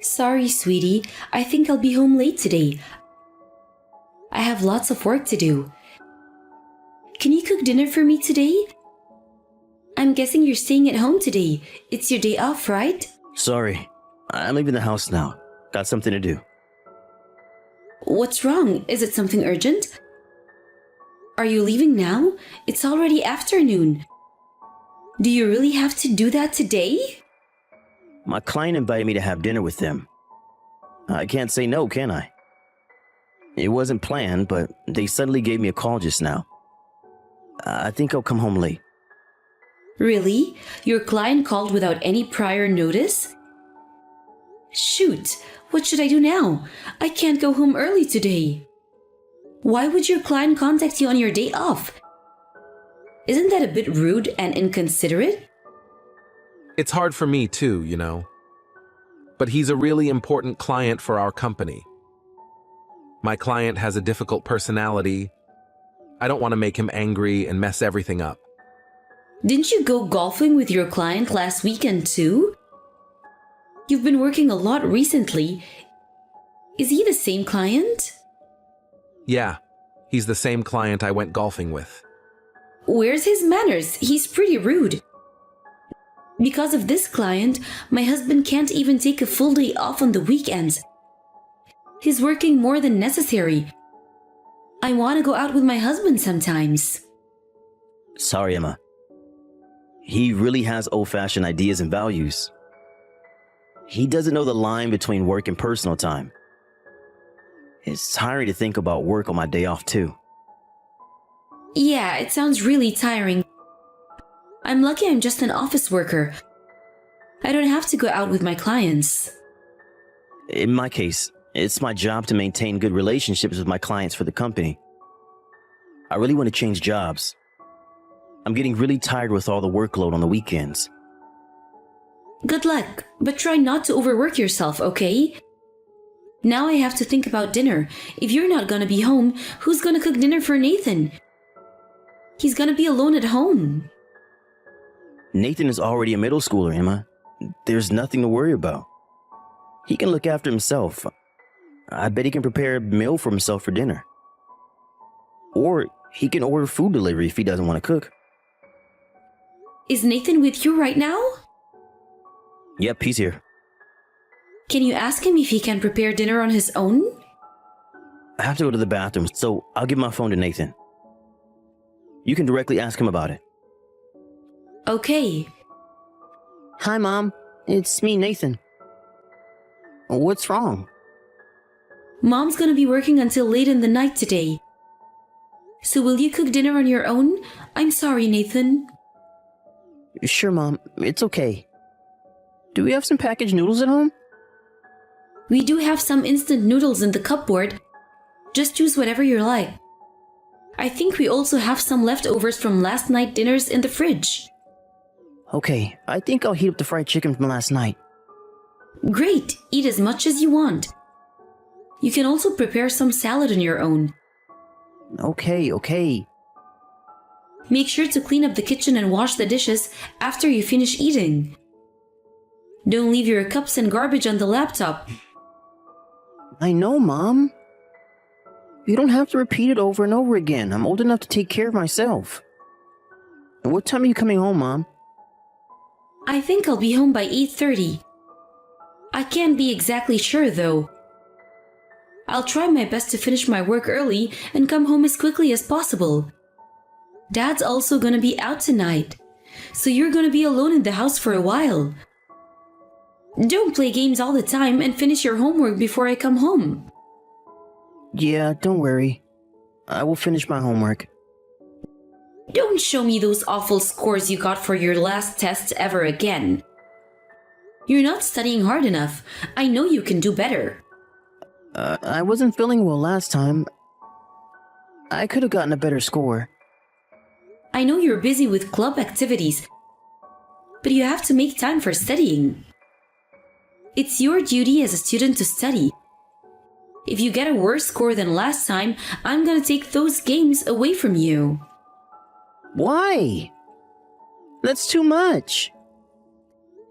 Sorry, sweetie. I think I'll be home late today. I have lots of work to do. Can you cook dinner for me today? I'm guessing you're staying at home today. It's your day off, right? Sorry, I'm leaving the house now. Got something to do. What's wrong? Is it something urgent? Are you leaving now? It's already afternoon. Do you really have to do that today? My client invited me to have dinner with them. I can't say no, can I? It wasn't planned, but they suddenly gave me a call just now. I think I'll come home late. Really? Your client called without any prior notice? Shoot, what should I do now? I can't go home early today. Why would your client contact you on your day off? Isn't that a bit rude and inconsiderate? It's hard for me too, you know. But he's a really important client for our company. My client has a difficult personality. I don't want to make him angry and mess everything up. Didn't you go golfing with your client last weekend too? You've been working a lot recently. Is he the same client? Yeah, he's the same client I went golfing with. Where's his manners? He's pretty rude. Because of this client, my husband can't even take a full day off on the weekends. He's working more than necessary. I want to go out with my husband sometimes. Sorry, Emma. He really has old-fashioned ideas and values. He doesn't know the line between work and personal time. It's tiring to think about work on my day off, too. Yeah, it sounds really tiring. I'm lucky I'm just an office worker. I don't have to go out with my clients. In my case, it's my job to maintain good relationships with my clients for the company. I really want to change jobs. I'm getting really tired with all the workload on the weekends. Good luck, but try not to overwork yourself, okay? Now I have to think about dinner. If you're not gonna be home, who's gonna cook dinner for Nathan? He's gonna be alone at home. Nathan is already a middle schooler, Emma. There's nothing to worry about. He can look after himself. I bet he can prepare a meal for himself for dinner. Or he can order food delivery if he doesn't want to cook. Is Nathan with you right now? Yep, he's here. Can you ask him if he can prepare dinner on his own? I have to go to the bathroom, so I'll give my phone to Nathan. You can directly ask him about it. Okay. Hi, Mom. It's me, Nathan. What's wrong? Mom's gonna be working until late in the night today. So will you cook dinner on your own? I'm sorry, Nathan. Sure, Mom. It's okay. Do we have some packaged noodles at home? We do have some instant noodles in the cupboard. Just choose whatever you like. I think we also have some leftovers from last night's dinners in the fridge. Okay, I think I'll heat up the fried chicken from last night. Great! Eat as much as you want. You can also prepare some salad on your own. Okay. Make sure to clean up the kitchen and wash the dishes after you finish eating. Don't leave your cups and garbage on the laptop. I know, Mom. You don't have to repeat it over and over again. I'm old enough to take care of myself. What time are you coming home, Mom? I think I'll be home by 8:30. I can't be exactly sure though. I'll try my best to finish my work early and come home as quickly as possible. Dad's also gonna be out tonight, so you're gonna be alone in the house for a while. Don't play games all the time and finish your homework before I come home. Yeah, don't worry. I will finish my homework. Don't show me those awful scores you got for your last test ever again. You're not studying hard enough. I know you can do better. I wasn't feeling well last time. I could have gotten a better score. I know you're busy with club activities, but you have to make time for studying. It's your duty as a student to study. If you get a worse score than last time, I'm gonna take those games away from you. Why? That's too much.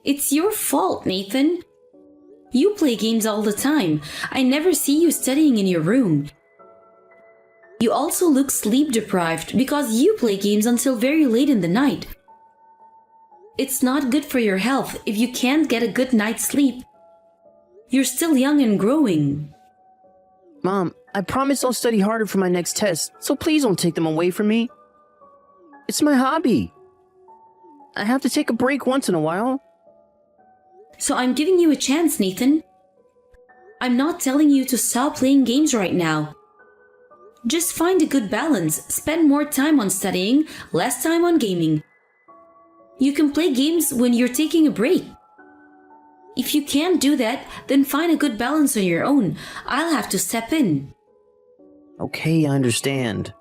It's your fault, Nathan. You play games all the time. I never see you studying in your room. You also look sleep deprived because you play games until very late in the night. It's not good for your health if you can't get a good night's sleep. You're still young and growing. Mom, I promise I'll study harder for my next test, so please don't take them away from me. It's my hobby. I have to take a break once in a while. So I'm giving you a chance, Nathan. I'm not telling you to stop playing games right now. Just find a good balance. Spend more time on studying, less time on gaming. You can play games when you're taking a break. If you can't do that, then find a good balance on your own. I'll have to step in. Okay, I understand.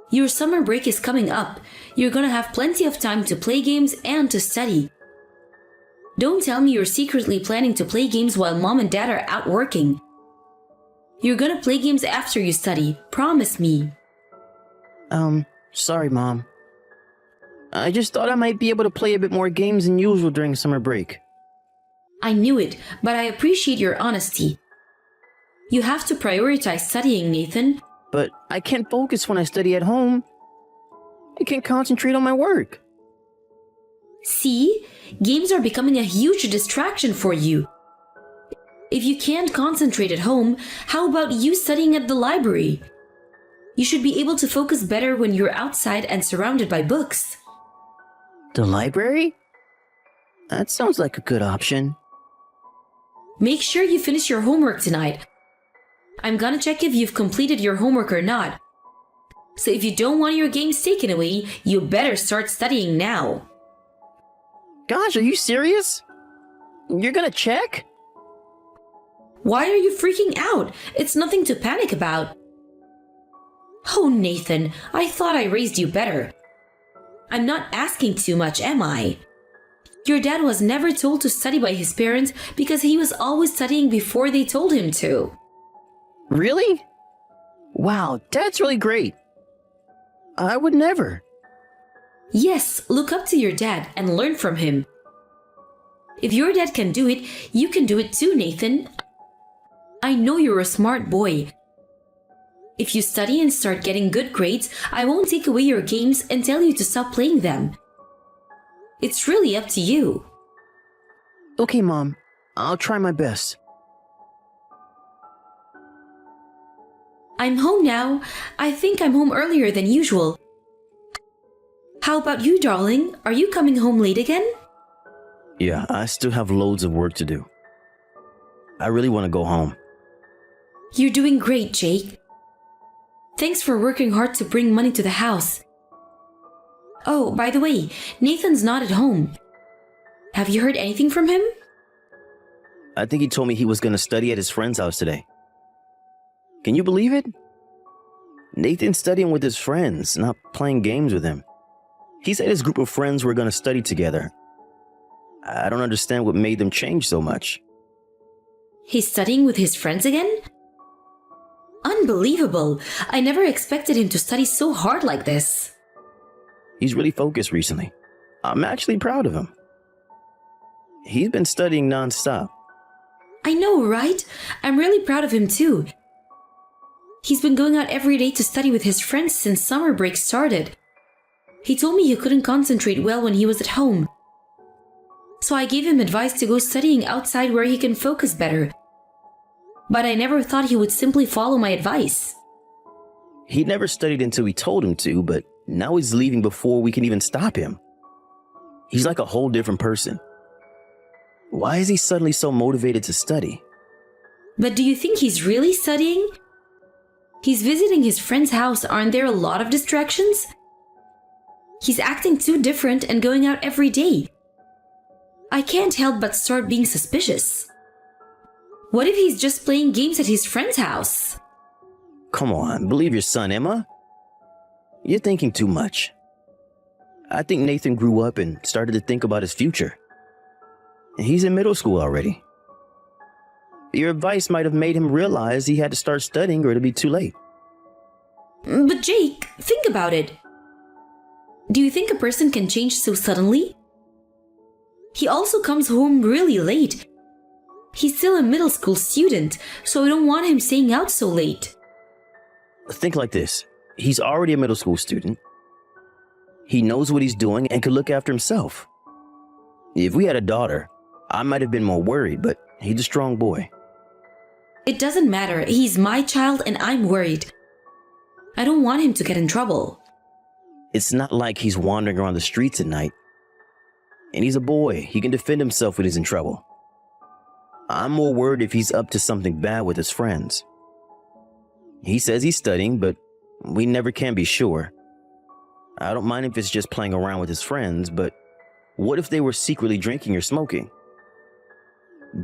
Your summer break is coming up. You're gonna have plenty of time to play games and to study. Don't tell me you're secretly planning to play games while mom and dad are out working. You're gonna play games after you study. Promise me. Sorry, Mom. I just thought I might be able to play a bit more games than usual during summer break. I knew it, but I appreciate your honesty. You have to prioritize studying, Nathan. But I can't focus when I study at home. I can't concentrate on my work. See? Games are becoming a huge distraction for you. If you can't concentrate at home, how about you studying at the library? You should be able to focus better when you're outside and surrounded by books. The library? That sounds like a good option. Make sure you finish your homework tonight. I'm gonna check if you've completed your homework or not. So if you don't want your games taken away, you better start studying now. Gosh, are you serious? You're gonna check? Why are you freaking out? It's nothing to panic about. Oh, Nathan, I thought I raised you better. I'm not asking too much, am I? Your dad was never told to study by his parents because he was always studying before they told him to. Really? Wow, that's really great. I would never. Yes, look up to your dad and learn from him. If your dad can do it, you can do it too, Nathan. I know you're a smart boy. If you study and start getting good grades, I won't take away your games and tell you to stop playing them. It's really up to you. Okay, Mom. I'll try my best. I'm home now. I think I'm home earlier than usual. How about you, darling? Are you coming home late again? Yeah, I still have loads of work to do. I really want to go home. You're doing great, Jake. Thanks for working hard to bring money to the house. Oh, by the way, Nathan's not at home. Have you heard anything from him? I think he told me he was going to study at his friend's house today. Can you believe it? Nathan's studying with his friends, not playing games with him. He said his group of friends were going to study together. I don't understand what made them change so much. He's studying with his friends again? Unbelievable! I never expected him to study so hard like this. He's really focused recently. I'm actually proud of him. He's been studying non-stop. I know, right? I'm really proud of him too. He's been going out every day to study with his friends since summer break started. He told me he couldn't concentrate well when he was at home. So I gave him advice to go studying outside where he can focus better. But I never thought he would simply follow my advice. He never studied until we told him to, but now he's leaving before we can even stop him. He's like a whole different person. Why is he suddenly so motivated to study? But do you think he's really studying? He's visiting his friend's house. Aren't there a lot of distractions? He's acting too different and going out every day. I can't help but start being suspicious. What if he's just playing games at his friend's house? Come on, believe your son, Emma. You're thinking too much. I think Nathan grew up and started to think about his future. And he's in middle school already. Your advice might have made him realize he had to start studying or it'll be too late. But Jake, think about it. Do you think a person can change so suddenly? He also comes home really late. He's still a middle school student, so I don't want him staying out so late. Think like this. He's already a middle school student. He knows what he's doing and can look after himself. If we had a daughter, I might have been more worried, but he's a strong boy. It doesn't matter. He's my child and I'm worried. I don't want him to get in trouble. It's not like he's wandering around the streets at night. And he's a boy. He can defend himself when he's in trouble. I'm more worried if he's up to something bad with his friends. He says he's studying, but we never can be sure. I don't mind if it's just playing around with his friends, but what if they were secretly drinking or smoking?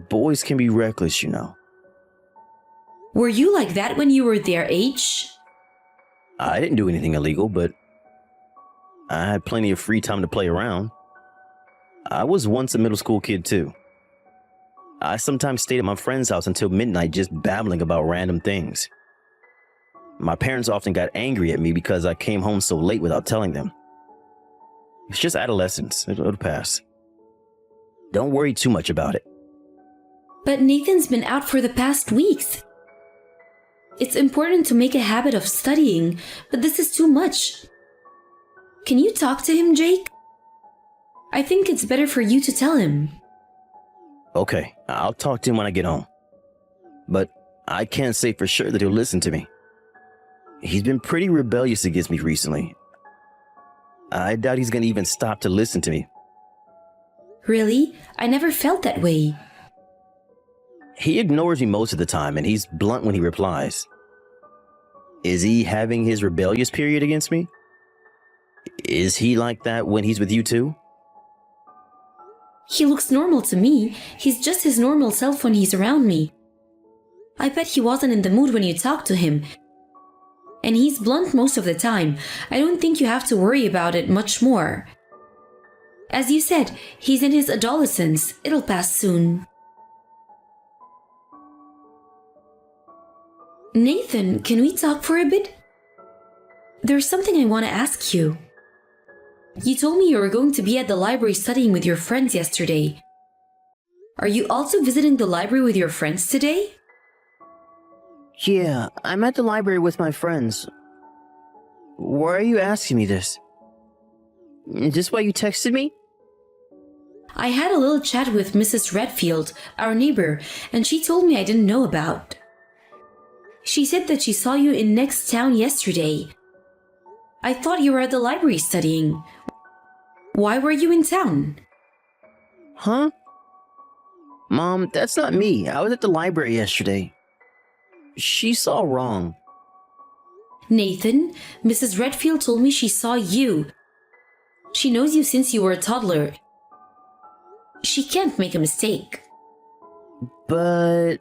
Boys can be reckless, you know. Were you like that when you were their age? I didn't do anything illegal, but I had plenty of free time to play around. I was once a middle school kid too. I sometimes stayed at my friend's house until midnight just babbling about random things. My parents often got angry at me because I came home so late without telling them. It's just adolescence. It'll pass. Don't worry too much about it. But Nathan's been out for the past weeks. It's important to make a habit of studying, but this is too much. Can you talk to him, Jake? I think it's better for you to tell him. Okay, I'll talk to him when I get home. But I can't say for sure that he'll listen to me. He's been pretty rebellious against me recently. I doubt he's gonna even stop to listen to me. Really? I never felt that way. He ignores me most of the time, and he's blunt when he replies. Is he having his rebellious period against me? Is he like that when he's with you too? He looks normal to me. He's just his normal self when he's around me. I bet he wasn't in the mood when you talked to him. And he's blunt most of the time. I don't think you have to worry about it much more. As you said, he's in his adolescence. It'll pass soon. Nathan, can we talk for a bit? There's something I want to ask you. You told me you were going to be at the library studying with your friends yesterday. Are you also visiting the library with your friends today? Yeah, I'm at the library with my friends. Why are you asking me this? Is this why you texted me? I had a little chat with Mrs. Redfield, our neighbor, and she told me I didn't know about. She said that she saw you in next town yesterday. I thought you were at the library studying. Why were you in town? Huh? Mom, that's not me. I was at the library yesterday. She's all wrong. Nathan, Mrs. Redfield told me she saw you. She knows you since you were a toddler. She can't make a mistake. But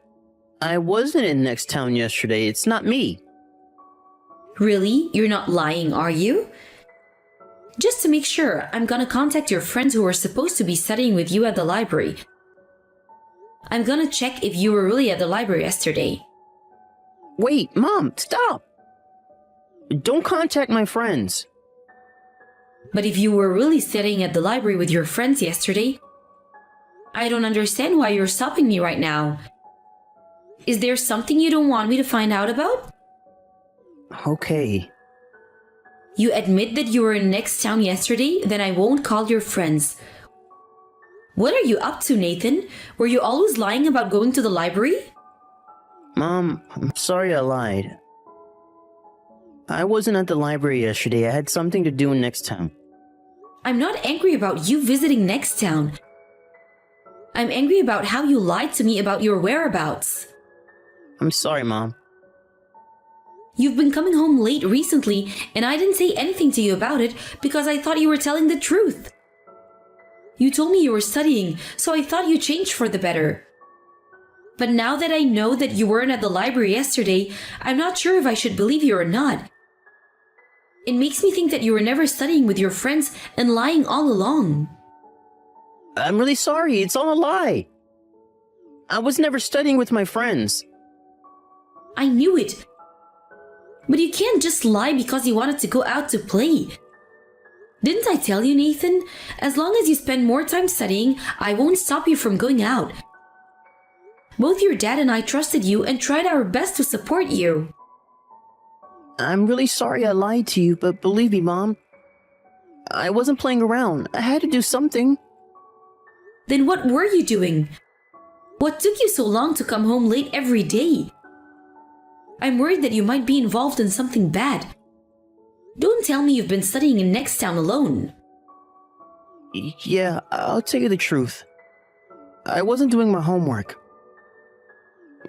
I wasn't in next town yesterday. It's not me. Really? You're not lying, are you? Just to make sure, I'm gonna contact your friends who were supposed to be studying with you at the library. I'm gonna check if you were really at the library yesterday. Wait, Mom, stop! Don't contact my friends. But if you were really studying at the library with your friends yesterday, I don't understand why you're stopping me right now. Is there something you don't want me to find out about? Okay. You admit that you were in next town yesterday, then I won't call your friends. What are you up to, Nathan? Were you always lying about going to the library? Mom, I'm sorry I lied. I wasn't at the library yesterday. I had something to do in next town. I'm not angry about you visiting next town. I'm angry about how you lied to me about your whereabouts. I'm sorry, Mom. You've been coming home late recently, and I didn't say anything to you about it because I thought you were telling the truth. You told me you were studying, so I thought you changed for the better. But now that I know that you weren't at the library yesterday, I'm not sure if I should believe you or not. It makes me think that you were never studying with your friends and lying all along. I'm really sorry. It's all a lie. I was never studying with my friends. I knew it. But you can't just lie because you wanted to go out to play. Didn't I tell you, Nathan? As long as you spend more time studying, I won't stop you from going out. Both your dad and I trusted you and tried our best to support you. I'm really sorry I lied to you, but believe me, Mom, I wasn't playing around. I had to do something. Then what were you doing? What took you so long to come home late every day? I'm worried that you might be involved in something bad. Don't tell me you've been studying in next town alone. Yeah, I'll tell you the truth. I wasn't doing my homework.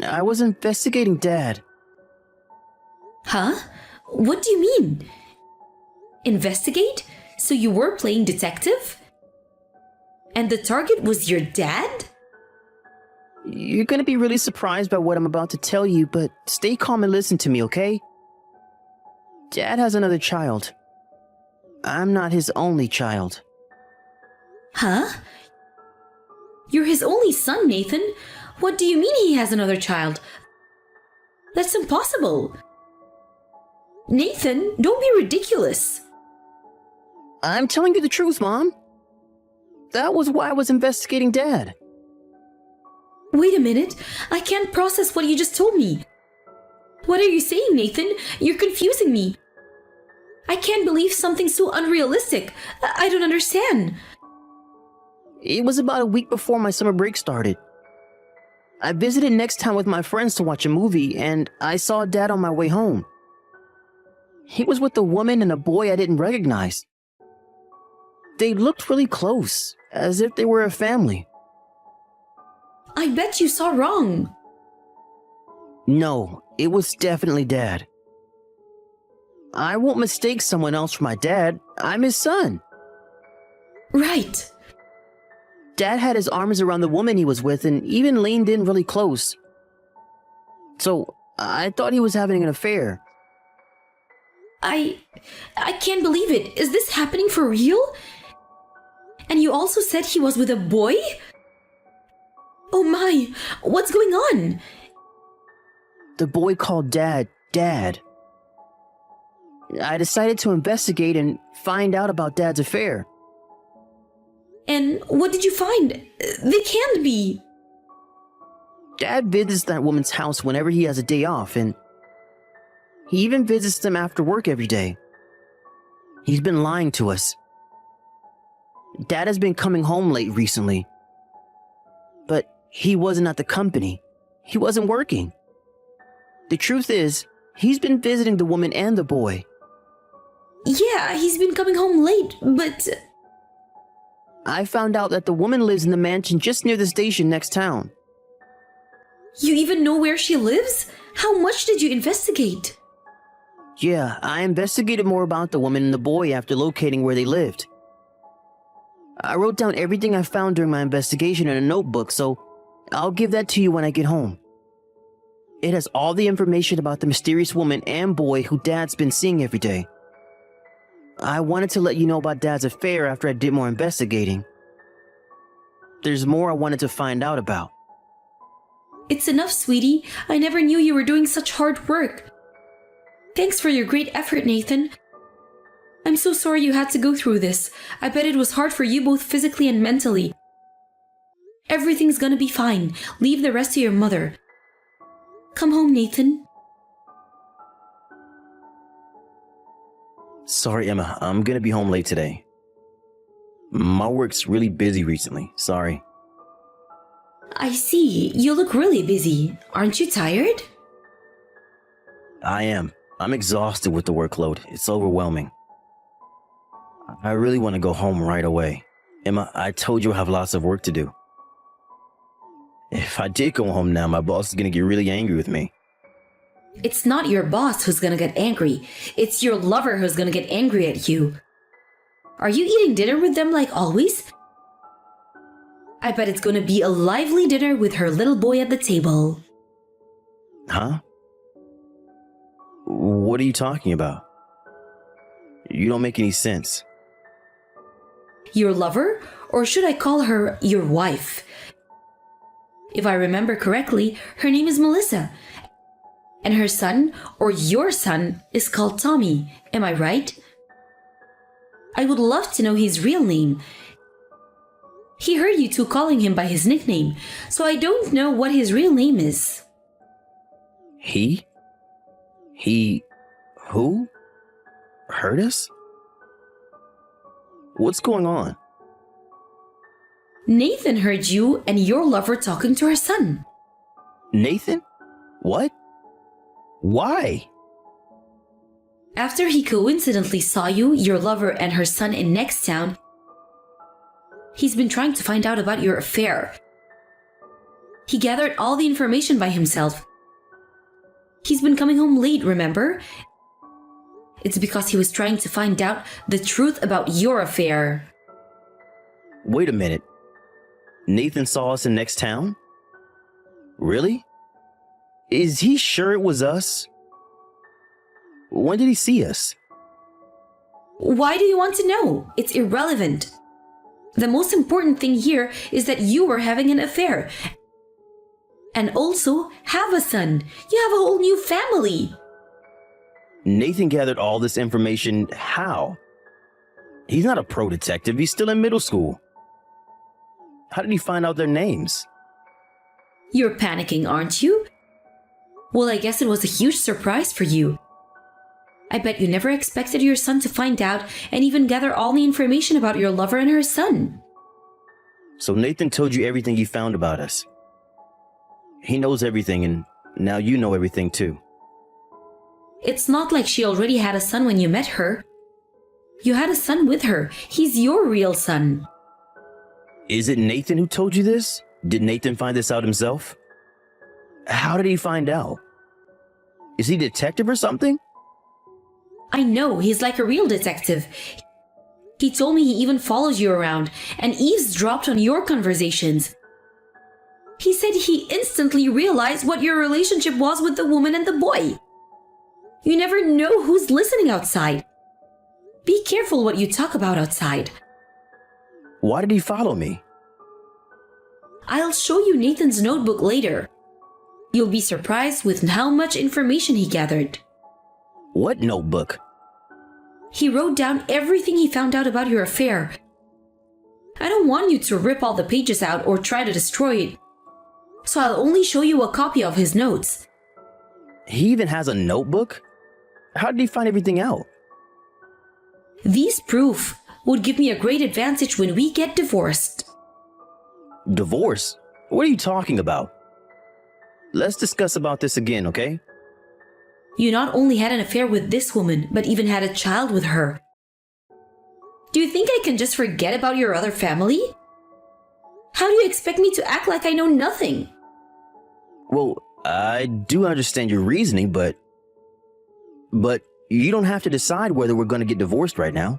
I was investigating Dad. Huh? What do you mean? Investigate? So you were playing detective? And the target was your dad? You're gonna be really surprised by what I'm about to tell you, but stay calm and listen to me, okay? Dad has another child. I'm not his only child. Huh? You're his only son, Nathan. What do you mean he has another child? That's impossible. Nathan, don't be ridiculous. I'm telling you the truth, Mom. That was why I was investigating Dad. Wait a minute. I can't process what you just told me. What are you saying, Nathan? You're confusing me. I can't believe something so unrealistic. I don't understand. It was about a week before my summer break started. I visited next town with my friends to watch a movie, and I saw Dad on my way home. He was with a woman and a boy I didn't recognize. They looked really close, as if they were a family. I bet you saw wrong. No, it was definitely Dad. I won't mistake someone else for my dad. I'm his son. Right. Dad had his arms around the woman he was with and even leaned in really close. So, I thought he was having an affair. I can't believe it. Is this happening for real? And you also said he was with a boy? Oh my, what's going on? The boy called Dad, Dad. I decided to investigate and find out about Dad's affair. And what did you find? They can't be. Dad visits that woman's house whenever he has a day off, and he even visits them after work every day. He's been lying to us. Dad has been coming home late recently. But he wasn't at the company. He wasn't working. The truth is, he's been visiting the woman and the boy. Yeah, he's been coming home late, but... I found out that the woman lives in the mansion just near the station next town. You even know where she lives? How much did you investigate? Yeah, I investigated more about the woman and the boy after locating where they lived. I wrote down everything I found during my investigation in a notebook, so I'll give that to you when I get home. It has all the information about the mysterious woman and boy who Dad's been seeing every day. I wanted to let you know about Dad's affair after I did more investigating. There's more I wanted to find out about. It's enough, sweetie. I never knew you were doing such hard work. Thanks for your great effort, Nathan. I'm so sorry you had to go through this. I bet it was hard for you both physically and mentally. Everything's gonna be fine. Leave the rest to your mother. Come home, Nathan. Sorry, Emma. I'm gonna be home late today. My work's really busy recently. Sorry. I see. You look really busy. Aren't you tired? I am. I'm exhausted with the workload. It's overwhelming. I really want to go home right away. Emma, I told you I have lots of work to do. If I did go home now, my boss is gonna get really angry with me. It's not your boss who's gonna get angry. It's your lover who's gonna get angry at you. Are you eating dinner with them like always? I bet it's gonna be a lively dinner with her little boy at the table. Huh? What are you talking about? You don't make any sense. Your lover? Or should I call her your wife? If I remember correctly, her name is Melissa. And her son, or your son, is called Tommy. Am I right? I would love to know his real name. He heard you two calling him by his nickname, so I don't know what his real name is. He? Who? Heard us? What's going on? Nathan heard you and your lover talking to her son. Nathan? What? Why? After he coincidentally saw you, your lover, and her son in next town, he's been trying to find out about your affair. He gathered all the information by himself. He's been coming home late, remember? It's because he was trying to find out the truth about your affair. Wait a minute. Nathan saw us in next town? Really? Is he sure it was us? When did he see us? Why do you want to know? It's irrelevant. The most important thing here is that you were having an affair. And also have a son. You have a whole new family. Nathan gathered all this information how? He's not a pro detective. He's still in middle school. How did he find out their names? You're panicking, aren't you? Well, I guess it was a huge surprise for you. I bet you never expected your son to find out and even gather all the information about your lover and her son. So Nathan told you everything he found about us. He knows everything, and now you know everything too. It's not like she already had a son when you met her. You had a son with her. He's your real son. Is it Nathan who told you this? Did Nathan find this out himself? How did he find out? Is he a detective or something? I know, he's like a real detective. He told me he even follows you around and eavesdropped on your conversations. He said he instantly realized what your relationship was with the woman and the boy. You never know who's listening outside. Be careful what you talk about outside. Why did he follow me? I'll show you Nathan's notebook later. You'll be surprised with how much information he gathered. What notebook? He wrote down everything he found out about your affair. I don't want you to rip all the pages out or try to destroy it. So I'll only show you a copy of his notes. He even has a notebook? How did he find everything out? These proof would give me a great advantage when we get divorced. Divorce? What are you talking about? Let's discuss about this again, okay? You not only had an affair with this woman, but even had a child with her. Do you think I can just forget about your other family? How do you expect me to act like I know nothing? Well, I do understand your reasoning, but you don't have to decide whether we're going to get divorced right now.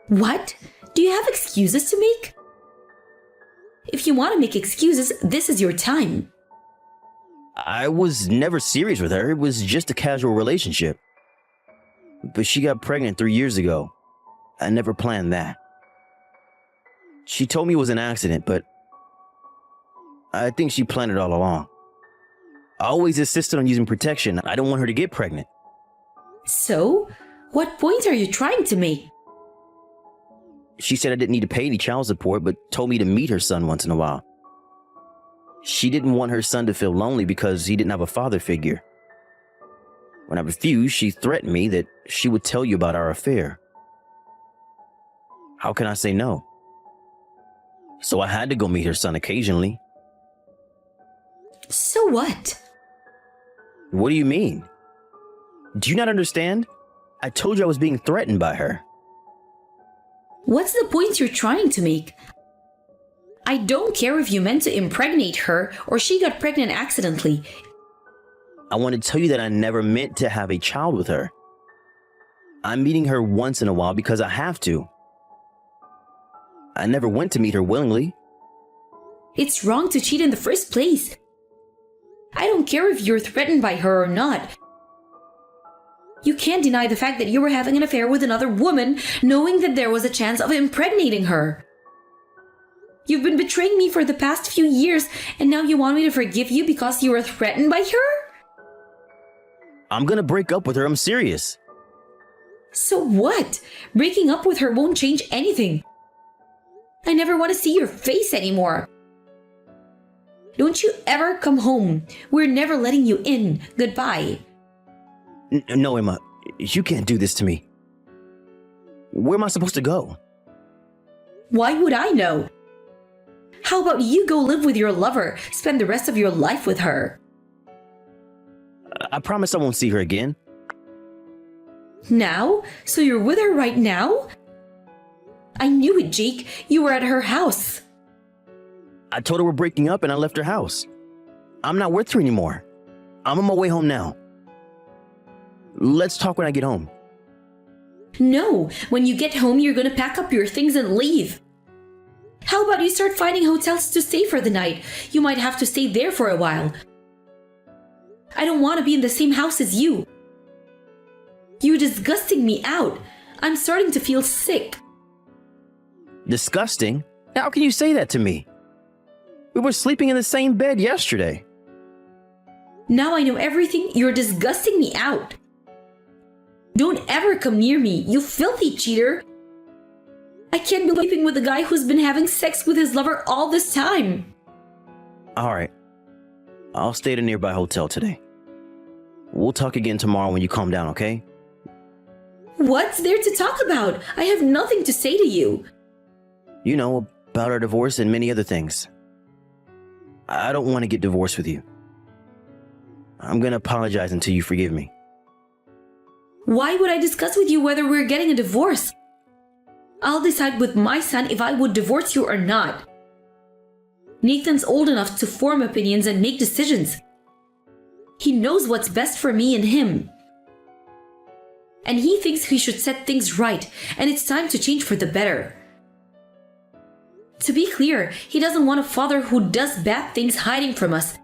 What? Do you have excuses to make? If you want to make excuses, this is your time. I was never serious with her. It was just a casual relationship. But she got pregnant 3 years ago. I never planned that. She told me it was an accident, but I think she planned it all along. I always insisted on using protection. I don't want her to get pregnant. So, what point are you trying to make? She said I didn't need to pay any child support, but told me to meet her son once in a while. She didn't want her son to feel lonely because he didn't have a father figure. When I refused, she threatened me that she would tell you about our affair. How can I say no? So I had to go meet her son occasionally. So what? What do you mean? Do you not understand? I told you I was being threatened by her. What's the point you're trying to make? I don't care if you meant to impregnate her or she got pregnant accidentally. I want to tell you that I never meant to have a child with her. I'm meeting her once in a while because I have to. I never went to meet her willingly. It's wrong to cheat in the first place. I don't care if you're threatened by her or not. You can't deny the fact that you were having an affair with another woman, knowing that there was a chance of impregnating her. You've been betraying me for the past few years, and now you want me to forgive you because you were threatened by her? I'm gonna break up with her, I'm serious. So what? Breaking up with her won't change anything. I never want to see your face anymore. Don't you ever come home. We're never letting you in. Goodbye. No, Emma, you can't do this to me. Where am I supposed to go? Why would I know? How about you go live with your lover, spend the rest of your life with her? I promise I won't see her again. Now? So you're with her right now? I knew it, Jake. You were at her house. I told her we're breaking up and I left her house. I'm not with her anymore. I'm on my way home now. Let's talk when I get home. No, when you get home, you're gonna pack up your things and leave. How about you start finding hotels to stay for the night? You might have to stay there for a while. I don't want to be in the same house as you. You're disgusting me out. I'm starting to feel sick. Disgusting? How can you say that to me? We were sleeping in the same bed yesterday. Now I know everything. You're disgusting me out. Don't ever come near me, you filthy cheater. I can't be sleeping with a guy who's been having sex with his lover all this time. All right. I'll stay at a nearby hotel today. We'll talk again tomorrow when you calm down, okay? What's there to talk about? I have nothing to say to you. You know, about our divorce and many other things. I don't want to get divorced with you. I'm gonna apologize until you forgive me. Why would I discuss with you whether we're getting a divorce? I'll decide with my son if I would divorce you or not. Nathan's old enough to form opinions and make decisions. He knows what's best for me and him. And he thinks he should set things right, and it's time to change for the better. To be clear, he doesn't want a father who does bad things hiding from us.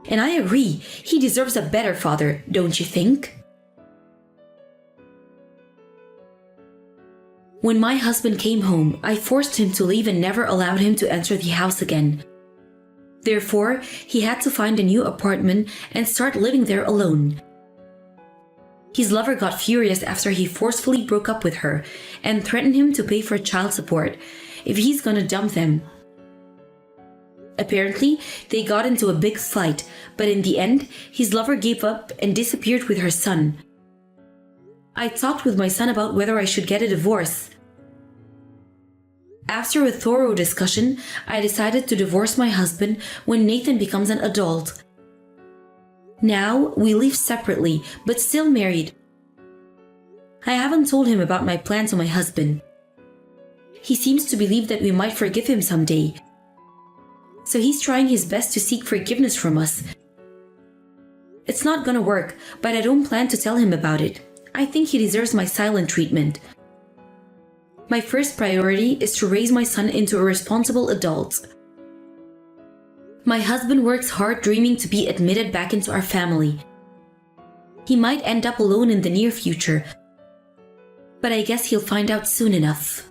And I agree, he deserves a better father, don't you think? When my husband came home, I forced him to leave and never allowed him to enter the house again. Therefore, he had to find a new apartment and start living there alone. His lover got furious after he forcefully broke up with her and threatened him to pay for child support if he's gonna dump them. Apparently, they got into a big fight, but in the end, his lover gave up and disappeared with her son. I talked with my son about whether I should get a divorce. After a thorough discussion, I decided to divorce my husband when Nathan becomes an adult. Now, we live separately, but still married. I haven't told him about my plan to my husband. He seems to believe that we might forgive him someday. So he's trying his best to seek forgiveness from us. It's not gonna work, but I don't plan to tell him about it. I think he deserves my silent treatment. My first priority is to raise my son into a responsible adult. My husband works hard dreaming to be admitted back into our family. He might end up alone in the near future, but I guess he'll find out soon enough.